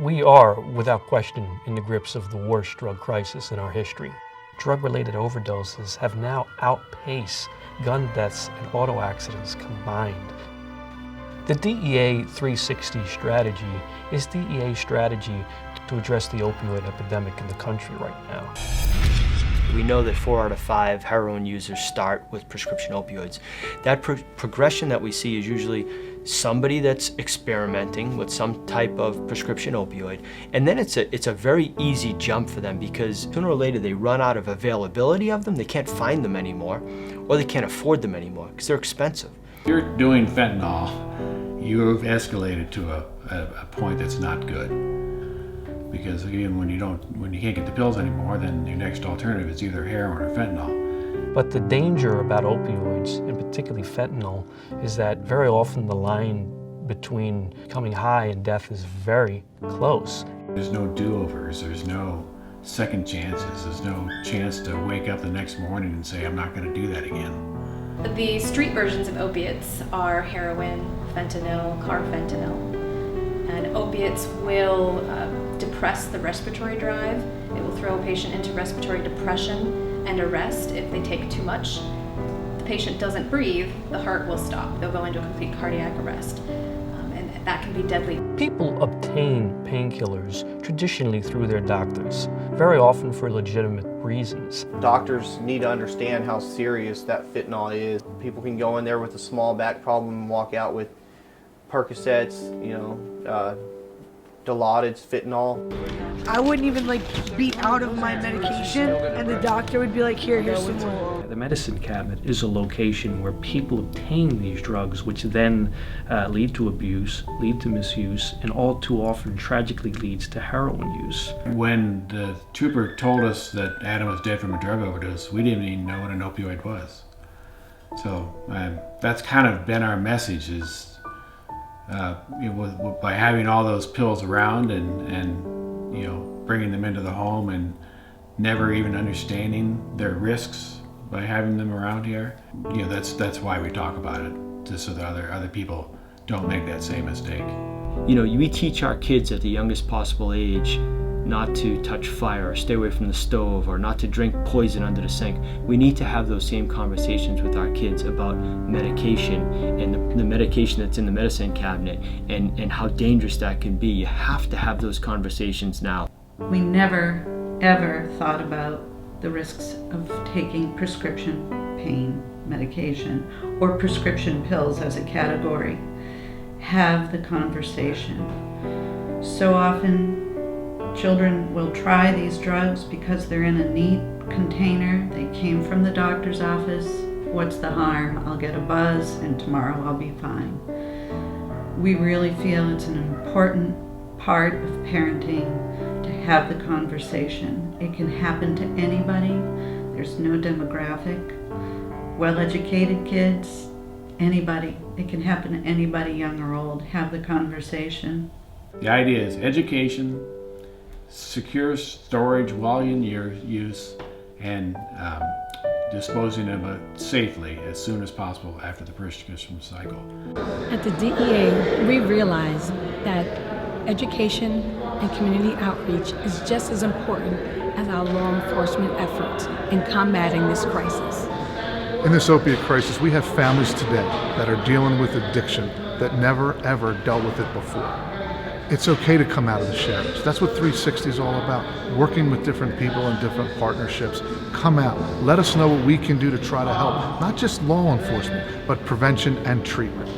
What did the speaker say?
We are, without question, in the grips of the worst drug crisis in our history. Drug-related overdoses have now outpaced gun deaths and auto accidents combined. The DEA 360 strategy is DEA's strategy to address the opioid epidemic in the country right now. We know that 4 out of 5 heroin users start with prescription opioids. That progression that we see is usually somebody that's experimenting with some type of prescription opioid, and then it's a very easy jump for them because sooner or later they run out of availability of them, they can't find them anymore, or they can't afford them anymore because they're expensive. If you're doing fentanyl, you've escalated to a point that's not good. Because again, when you can't get the pills anymore, then your next alternative is either heroin or fentanyl. But the danger about opioids, and particularly fentanyl, is that very often the line between becoming high and death is very close. There's no do-overs, there's no second chances, there's no chance to wake up the next morning and say, I'm not going to do that again. The street versions of opiates are heroin, fentanyl, carfentanil. And opiates will depress the respiratory drive. It will throw a patient into respiratory depression and arrest if they take too much. The patient doesn't breathe, the heart will stop. They'll go into a complete cardiac arrest, and that can be deadly. People obtain painkillers traditionally through their doctors, very often for legitimate reasons. Doctors need to understand how serious that fentanyl is. People can go in there with a small back problem and walk out with Percocets, Dilaudid, fentanyl. I wouldn't even be out of my medication, and the doctor would be like, here's some more. The medicine cabinet is a location where people obtain these drugs, which then lead to abuse, lead to misuse, and all too often tragically leads to heroin use. When the trooper told us that Adam was dead from a drug overdose, we didn't even know what an opioid was. So that's kind of been our message is by having all those pills around and bringing them into the home and never even understanding their risks by having them around here. That's why we talk about it, just so that other people don't make that same mistake. We teach our kids at the youngest possible age not to touch fire or stay away from the stove or not to drink poison under the sink. We need to have those same conversations with our kids about medication and the medication that's in the medicine cabinet and how dangerous that can be. You have to have those conversations now. We never, ever thought about the risks of taking prescription pain medication or prescription pills as a category. Have the conversation. So often, children will try these drugs because they're in a neat container. They came from the doctor's office. What's the harm? I'll get a buzz and tomorrow I'll be fine. We really feel it's an important part of parenting to have the conversation. It can happen to anybody. There's no demographic. Well-educated kids, anybody. It can happen to anybody, young or old. Have the conversation. The idea is education, secure storage while in use, and disposing of it safely as soon as possible after the prescription cycle. At the DEA, we realize that education and community outreach is just as important as our law enforcement efforts in combating this crisis. In this opiate crisis, we have families today that are dealing with addiction that never ever dealt with it before. It's okay to come out of the shadows. That's what 360 is all about, working with different people and different partnerships. Come out, let us know what we can do to try to help, not just law enforcement, but prevention and treatment.